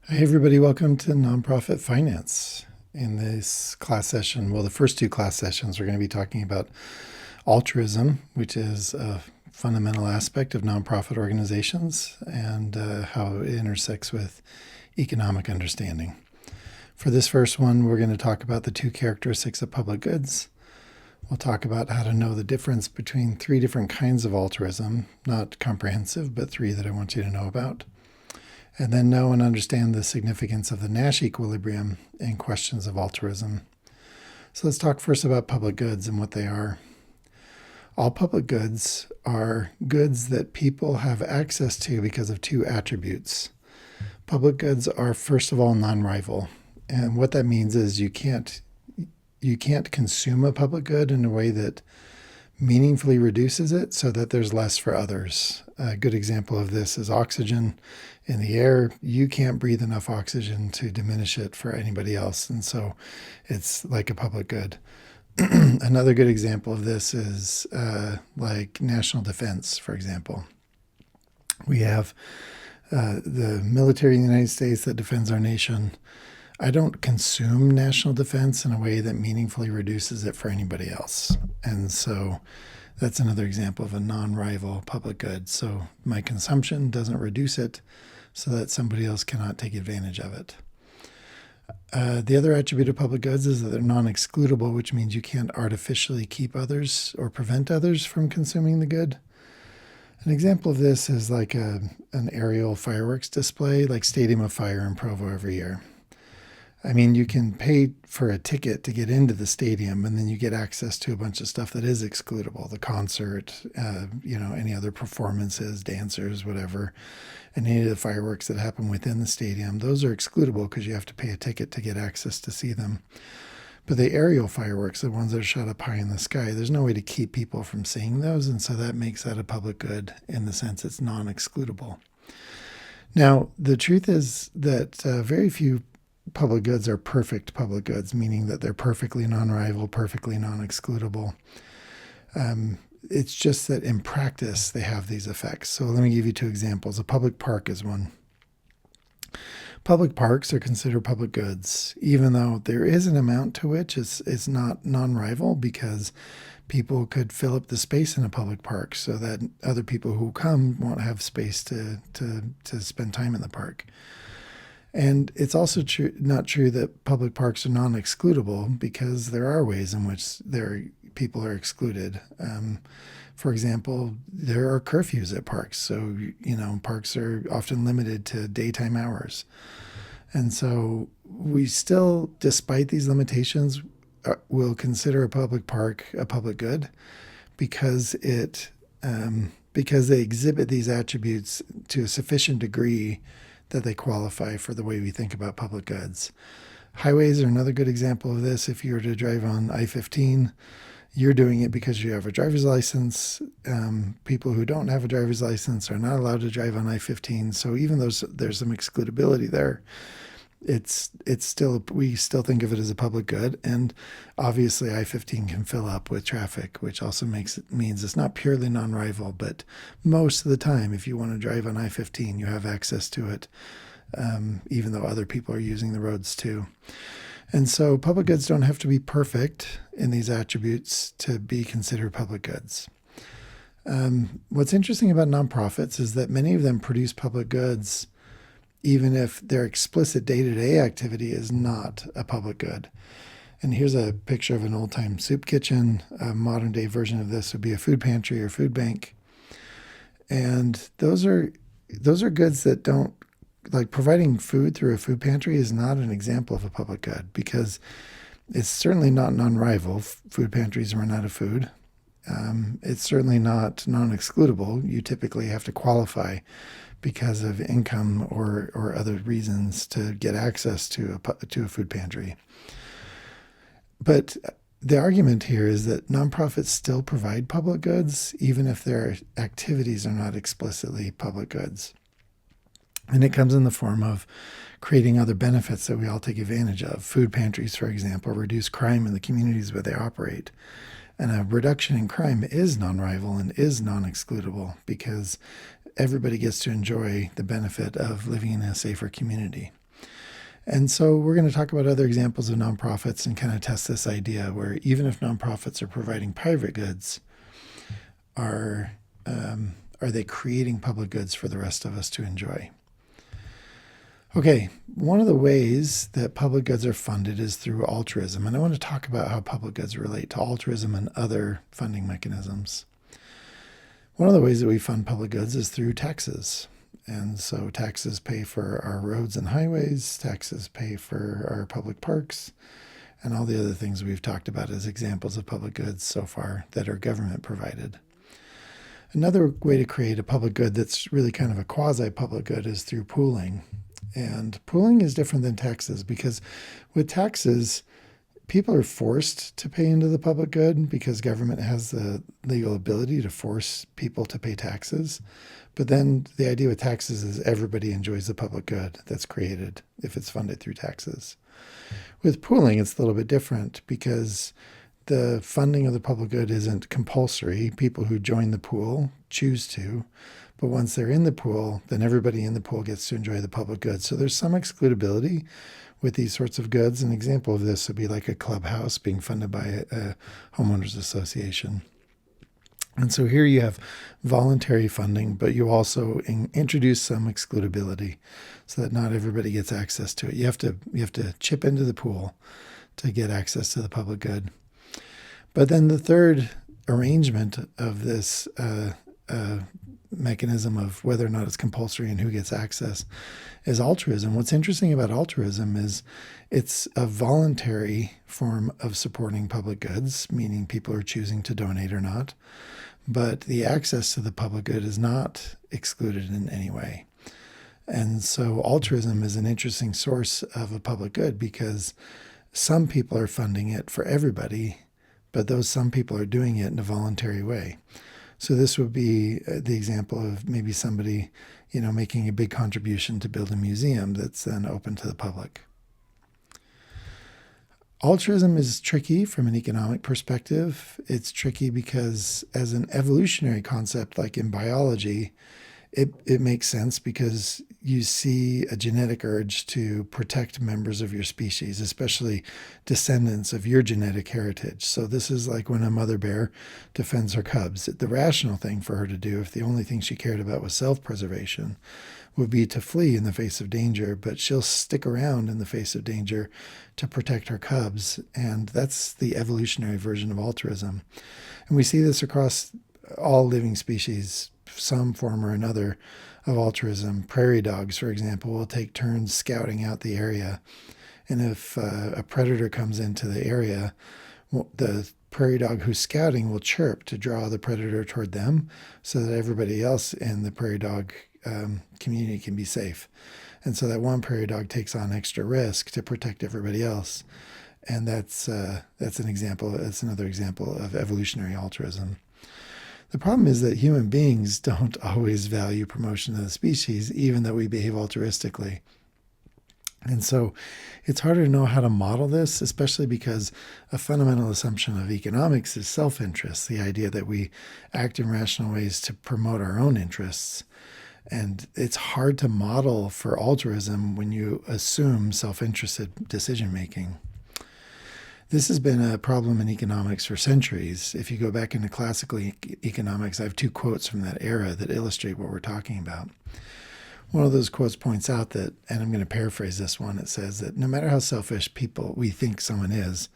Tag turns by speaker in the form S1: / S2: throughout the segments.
S1: Hi, everybody. Welcome to Nonprofit Finance. In this class session, well, the first two class sessions, we're going to be talking about altruism, which is a fundamental aspect of nonprofit organizations, and how it intersects with economic understanding. For this first one, we're going to talk about the two characteristics of public goods. We'll talk about how to know the difference between three different kinds of altruism, not comprehensive, but three that I want you to know about. And then know and understand the significance of the Nash equilibrium in questions of altruism. So let's talk first about public goods and what they are. All public goods are goods that people have access to because of two attributes. Public goods are, first of all, non-rival. And what that means is you can't consume a public good in a way that meaningfully reduces it so that there's less for others. A good example of this is oxygen in the air. You can't breathe enough oxygen to diminish it for anybody else. And so it's like a public good. Another good example of this is like national defense, for example. We have the military in the United States that defends our nation. I don't consume national defense in a way that meaningfully reduces it for anybody else. And so that's another example of a non-rival public good. So my consumption doesn't reduce it so that somebody else cannot take advantage of it. The other attribute of public goods is that they're non-excludable, which means you can't artificially keep others or prevent others from consuming the good. An example of this is like an aerial fireworks display, like Stadium of Fire in Provo every year. I mean, you can pay for a ticket to get into the stadium, and then you get access to a bunch of stuff that is excludable. The concert, any other performances, dancers, whatever, and any of the fireworks that happen within the stadium. Those are excludable because you have to pay a ticket to get access to see them. But the aerial fireworks, the ones that are shot up high in the sky, there's no way to keep people from seeing those, and so that makes that a public good in the sense it's non-excludable. Now, the truth is that very few public goods are perfect public goods, meaning that they're perfectly non-rival, perfectly non-excludable. It's just that in practice, they have these effects. So let me give you two examples. A public park is one. Public parks are considered public goods, even though there is an amount to which it's not non-rival, because people could fill up the space in a public park so that other people who come won't have space to spend time in the park. And it's also not true that public parks are non-excludable, because there are ways in which people are excluded. For example, there are curfews at parks. So, parks are often limited to daytime hours. And so we still, despite these limitations, will consider a public park a public good because they exhibit these attributes to a sufficient degree that they qualify for the way we think about public goods. Highways are another good example of this. If you were to drive on I-15, you're doing it because you have a driver's license. People who don't have a driver's license are not allowed to drive on I-15. So even though there's some excludability there, we still think of it as a public good. And obviously I-15 can fill up with traffic, which also means it's not purely non-rival, but most of the time, if you want to drive on I-15, you have access to it, even though other people are using the roads too. And so public goods don't have to be perfect in these attributes to be considered public goods. What's interesting about nonprofits is that many of them produce public goods even if their explicit day-to-day activity is not a public good. And here's a picture of an old-time soup kitchen. A modern-day version of this would be a food pantry or food bank. And those are goods that don't, like providing food through a food pantry is not an example of a public good, because it's certainly not non-rival. Food pantries run out of food. It's certainly not non-excludable. You typically have to qualify because of income or other reasons to get access to a food pantry. But the argument here is that nonprofits still provide public goods, even if their activities are not explicitly public goods. And it comes in the form of creating other benefits that we all take advantage of. Food pantries, for example, reduce crime in the communities where they operate. And a reduction in crime is non-rival and is non-excludable, because everybody gets to enjoy the benefit of living in a safer community. And so we're going to talk about other examples of nonprofits and kind of test this idea where even if nonprofits are providing private goods, are they creating public goods for the rest of us to enjoy? Okay, one of the ways that public goods are funded is through altruism, and I want to talk about how public goods relate to altruism and other funding mechanisms. One of the ways that we fund public goods is through taxes. And so taxes pay for our roads and highways, taxes pay for our public parks, and all the other things we've talked about as examples of public goods so far that are government provided. Another way to create a public good that's really kind of a quasi-public good is through pooling. And pooling is different than taxes because with taxes, people are forced to pay into the public good because government has the legal ability to force people to pay taxes. But then the idea with taxes is everybody enjoys the public good that's created if it's funded through taxes. With pooling, it's a little bit different because the funding of the public good isn't compulsory. People who join the pool choose to, but once they're in the pool, then everybody in the pool gets to enjoy the public good. So there's some excludability with these sorts of goods. An example of this would be like a clubhouse being funded by a homeowners association. And so here you have voluntary funding, but you also introduce some excludability so that not everybody gets access to it. You have to chip into the pool to get access to the public good. But then the third arrangement of this mechanism of whether or not it's compulsory and who gets access is altruism. What's interesting about altruism is it's a voluntary form of supporting public goods, meaning people are choosing to donate or not. But the access to the public good is not excluded in any way. And so altruism is an interesting source of a public good because some people are funding it for everybody, but those some people are doing it in a voluntary way. So this would be the example of maybe somebody, making a big contribution to build a museum that's then open to the public. Altruism is tricky from an economic perspective. It's tricky because as an evolutionary concept, like in biology, it makes sense because you see a genetic urge to protect members of your species, especially descendants of your genetic heritage. So this is like when a mother bear defends her cubs. The rational thing for her to do, if the only thing she cared about was self-preservation, would be to flee in the face of danger, but she'll stick around in the face of danger to protect her cubs. And that's the evolutionary version of altruism. And we see this across all living species, some form or another of altruism. Prairie dogs, for example, will take turns scouting out the area. And if a predator comes into the area, the prairie dog who's scouting will chirp to draw the predator toward them so that everybody else in the prairie dog community can be safe. And so that one prairie dog takes on extra risk to protect everybody else. And that's an example. That's another example of evolutionary altruism. The problem is that human beings don't always value promotion of the species, even though we behave altruistically. And so it's harder to know how to model this, especially because a fundamental assumption of economics is self-interest, the idea that we act in rational ways to promote our own interests. And it's hard to model for altruism when you assume self-interested decision-making. This has been a problem in economics for centuries. If you go back into classical economics, I have two quotes from that era that illustrate what we're talking about. One of those quotes points out that, and I'm going to paraphrase this one, it says that no matter how selfish we think someone is,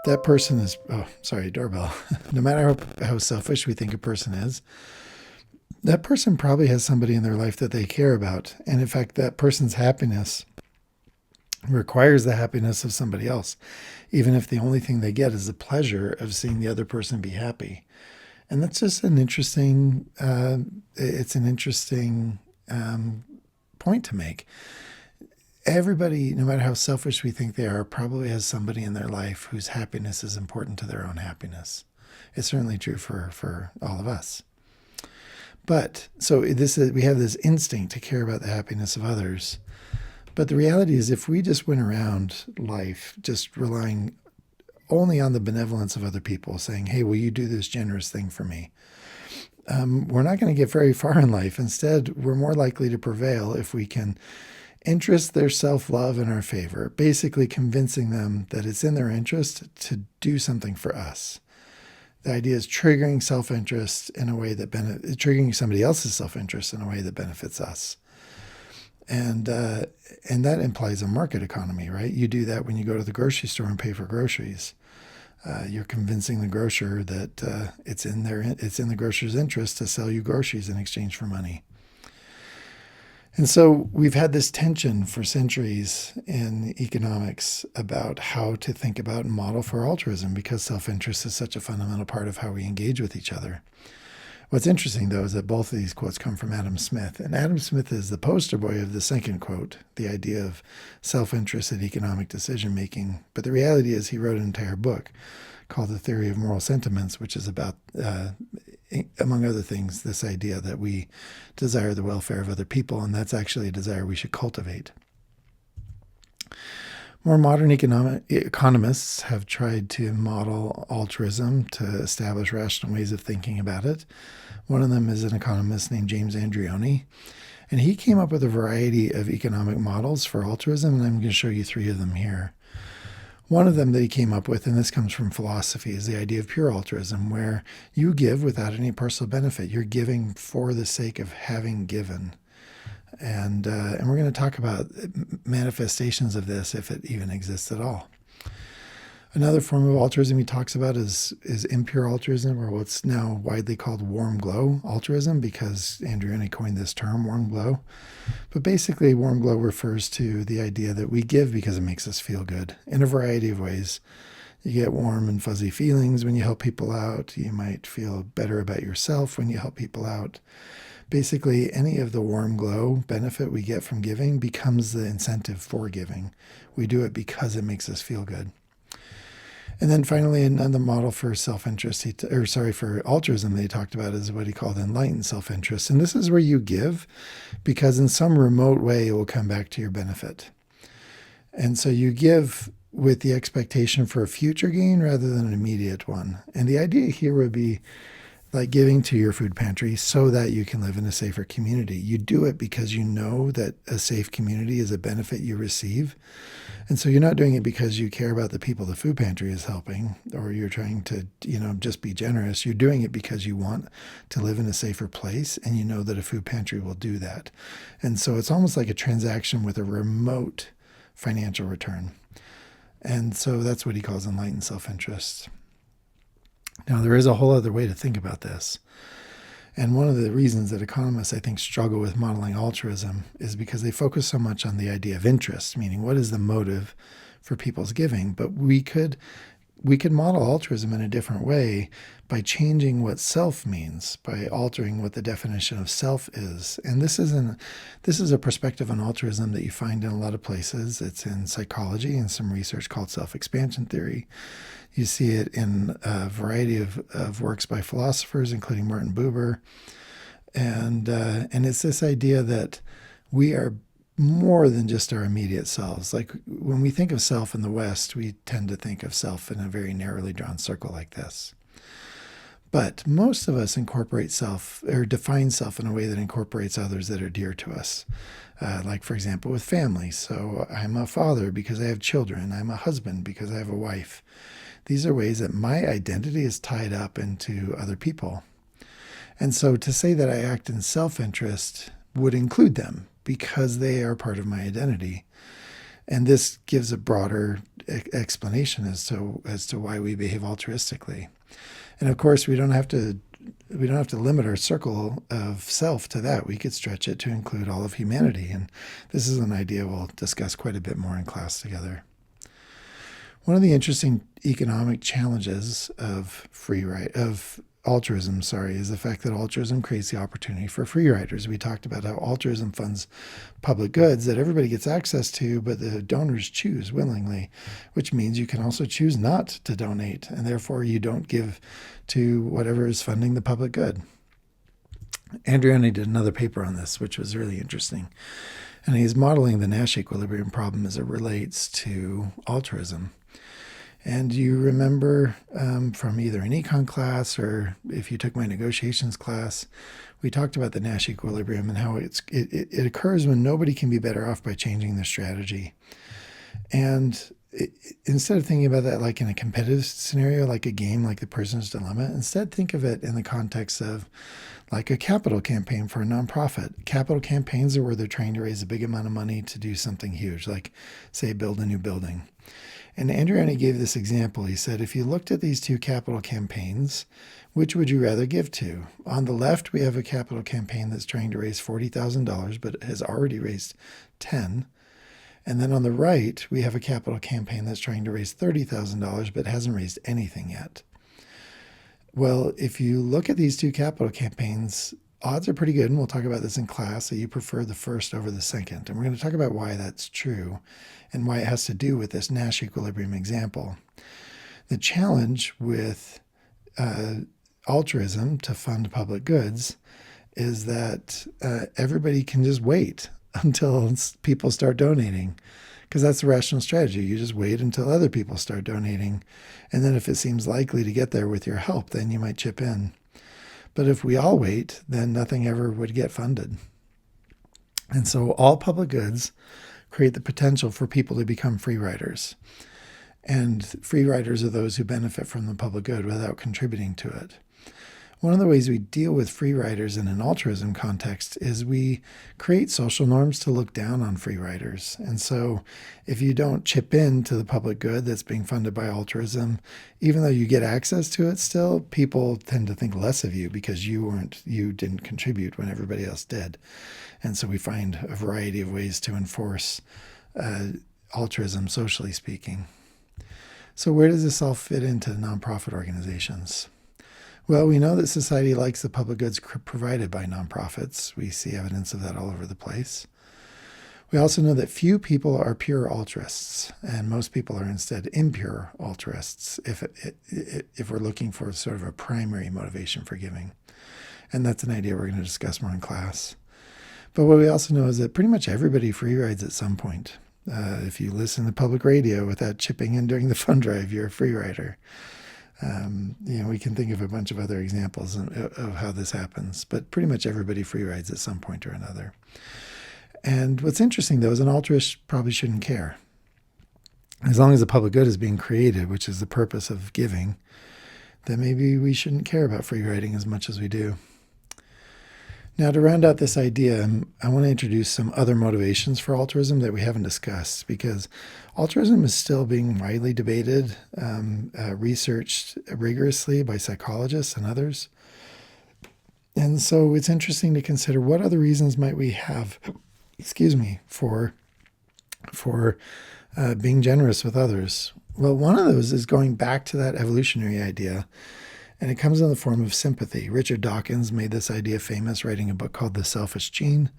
S1: that person is, doorbell. No matter how selfish we think a person is, that person probably has somebody in their life that they care about. And in fact, that person's happiness requires the happiness of somebody else, even if the only thing they get is the pleasure of seeing the other person be happy. And that's just an interesting, point to make. Everybody, no matter how selfish we think they are, probably has somebody in their life whose happiness is important to their own happiness. It's certainly true for all of us. But so we have this instinct to care about the happiness of others. But the reality is, if we just went around life just relying only on the benevolence of other people, saying, hey, will you do this generous thing for me? We're not going to get very far in life. Instead, we're more likely to prevail if we can interest their self-love in our favor, basically convincing them that it's in their interest to do something for us. The idea is triggering self-interest in a way that triggering somebody else's self-interest in a way that benefits us. And that implies a market economy, right? You do that when you go to the grocery store and pay for groceries. You're convincing the grocer that it's in the grocer's interest to sell you groceries in exchange for money. And so we've had this tension for centuries in economics about how to think about and model for altruism, because self-interest is such a fundamental part of how we engage with each other. What's interesting, though, is that both of these quotes come from Adam Smith. And Adam Smith is the poster boy of the second quote, the idea of self-interested economic decision-making. But the reality is he wrote an entire book called The Theory of Moral Sentiments, which is about, among other things, this idea that we desire the welfare of other people, and that's actually a desire we should cultivate. More modern economists have tried to model altruism to establish rational ways of thinking about it. One of them is an economist named James Andreoni, and he came up with a variety of economic models for altruism, and I'm going to show you 3 of them here. One of them that he came up with, and this comes from philosophy, is the idea of pure altruism, where you give without any personal benefit. You're giving for the sake of having given. And we're going to talk about manifestations of this, if it even exists at all. Another form of altruism he talks about is impure altruism, or what's now widely called warm glow altruism, because Andreoni coined this term, warm glow. But basically, warm glow refers to the idea that we give because it makes us feel good in a variety of ways. You get warm and fuzzy feelings when you help people out. You might feel better about yourself when you help people out. Basically, any of the warm glow benefit we get from giving becomes the incentive for giving. We do it because it makes us feel good. And then finally, another model for self-interest, for altruism that he talked about is what he called enlightened self-interest. And this is where you give because in some remote way it will come back to your benefit. And so you give with the expectation for a future gain rather than an immediate one. And the idea here would be like giving to your food pantry so that you can live in a safer community. You do it because you know that a safe community is a benefit you receive. And so you're not doing it because you care about the people the food pantry is helping, or you're trying to, just be generous. You're doing it because you want to live in a safer place, and you know that a food pantry will do that. And so it's almost like a transaction with a remote financial return. And so that's what he calls enlightened self-interest. Now, there is a whole other way to think about this. And one of the reasons that economists, I think, struggle with modeling altruism is because they focus so much on the idea of interest, meaning what is the motive for people's giving. But we could model altruism in a different way by changing what self means, by altering what the definition of self is. And this is a perspective on altruism that you find in a lot of places. It's in psychology and some research called self-expansion theory. You see it in a variety of works by philosophers, including Martin Buber. And it's this idea that we are more than just our immediate selves. Like when we think of self in the West, we tend to think of self in a very narrowly drawn circle like this. But most of us incorporate self or define self in a way that incorporates others that are dear to us. Like, for example, with family. So I'm a father because I have children. I'm a husband because I have a wife. These are ways that my identity is tied up into other people. And so to say that I act in self-interest would include them because they are part of my identity. And this gives a broader explanation as to why we behave altruistically. And of course, we don't have to limit our circle of self to that. We could stretch it to include all of humanity. And this is an idea we'll discuss quite a bit more in class together. One of the interesting economic challenges of altruism, is the fact that altruism creates the opportunity for free riders. We talked about how altruism funds public goods that everybody gets access to, but the donors choose willingly, which means you can also choose not to donate, and therefore you don't give to whatever is funding the public good. Andreoni did another paper on this, which was really interesting. And he's modeling the Nash equilibrium problem as it relates to altruism. And you remember from either an econ class or if you took my negotiations class, we talked about the Nash equilibrium and how it occurs when nobody can be better off by changing their strategy. And instead of thinking about that like in a competitive scenario, like a game, like the Prisoner's Dilemma, instead think of it in the context of like a capital campaign for a nonprofit. Capital campaigns are where they're trying to raise a big amount of money to do something huge, like say build a new building. And Andreani gave this example. He said, if you looked at these two capital campaigns, which would you rather give to? On the left, we have a capital campaign that's trying to raise $40,000, but has already raised 10. And then on the right, we have a capital campaign that's trying to raise $30,000, but hasn't raised anything yet. Well, if you look at these two capital campaigns, odds are pretty good, and we'll talk about this in class, that you prefer the first over the second. And we're going to talk about why that's true and why it has to do with this Nash equilibrium example. The challenge with altruism to fund public goods is that everybody can just wait until people start donating, because that's the rational strategy. You just wait until other people start donating. And then if it seems likely to get there with your help, then you might chip in. But if we all wait, then nothing ever would get funded. And so all public goods create the potential for people to become free riders. And free riders are those who benefit from the public good without contributing to it. One of the ways we deal with free riders in an altruism context is we create social norms to look down on free riders. And so if you don't chip in to the public good that's being funded by altruism, even though you get access to it still, people tend to think less of you because you didn't contribute when everybody else did. And so we find a variety of ways to enforce altruism, socially speaking. So where does this all fit into nonprofit organizations? Well, we know that society likes the public goods provided by nonprofits. We see evidence of that all over the place. We also know that few people are pure altruists, and most people are instead impure altruists if we're looking for sort of a primary motivation for giving. And that's an idea we're going to discuss more in class. But what we also know is that pretty much everybody free rides at some point. If you listen to public radio without chipping in during the fund drive, you're a free rider. We can think of a bunch of other examples of how this happens, but pretty much everybody free rides at some point or another. And what's interesting, though, is an altruist probably shouldn't care. As long as the public good is being created, which is the purpose of giving, then maybe we shouldn't care about free riding as much as we do. Now, to round out this idea, I want to introduce some other motivations for altruism that we haven't discussed, because altruism is still being widely debated, researched rigorously by psychologists and others. And so it's interesting to consider what other reasons might we have, for being generous with others. Well, one of those is going back to that evolutionary idea, and it comes in the form of sympathy. Richard Dawkins made this idea famous, writing a book called The Selfish Gene.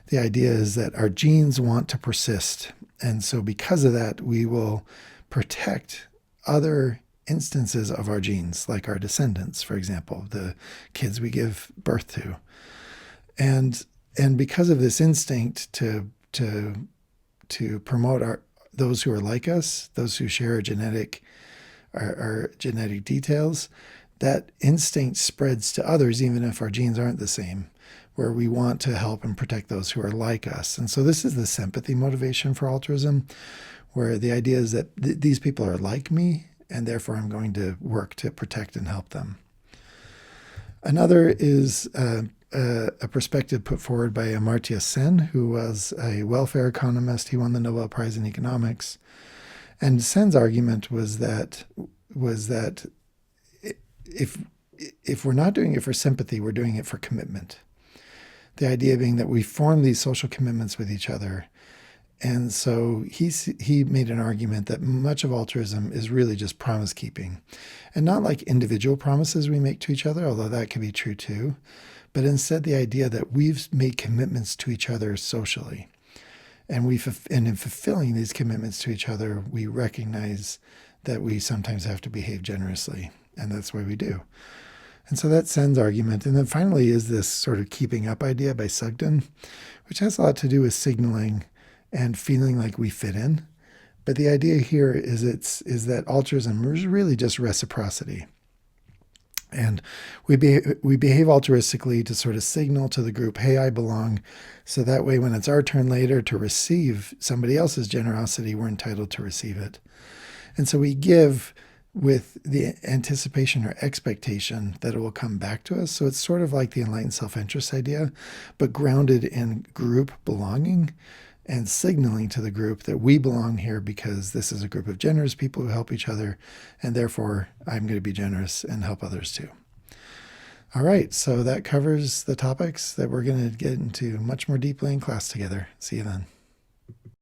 S1: The idea is that our genes want to persist. And so because of that, we will protect other instances of our genes, like our descendants, for example, the kids we give birth to. And because of this instinct to promote those who are like us, those who share our genetic details, that instinct spreads to others, even if our genes aren't the same, where we want to help and protect those who are like us. And so this is the sympathy motivation for altruism, where the idea is that these people are like me, and therefore I'm going to work to protect and help them. Another is a perspective put forward by Amartya Sen, who was a welfare economist. He won the Nobel Prize in Economics. And Sen's argument was that if we're not doing it for sympathy, we're doing it for commitment. The idea being that we form these social commitments with each other. And so he made an argument that much of altruism is really just promise keeping, and not like individual promises we make to each other, although that can be true too, but instead the idea that we've made commitments to each other socially. And in fulfilling these commitments to each other, we recognize that we sometimes have to behave generously, and that's why we do. And so that's Sen's argument. And then finally is this sort of keeping up idea by Sugden, which has a lot to do with signaling and feeling like we fit in. But the idea here is that altruism is really just reciprocity. And we behave altruistically to sort of signal to the group, hey, I belong. So that way, when it's our turn later to receive somebody else's generosity, we're entitled to receive it. And so we give with the anticipation or expectation that it will come back to us. So it's sort of like the enlightened self-interest idea, but grounded in group belonging and signaling to the group that we belong here because this is a group of generous people who help each other, and therefore I'm going to be generous and help others too. All right, so that covers the topics that we're going to get into much more deeply in class together. See you then.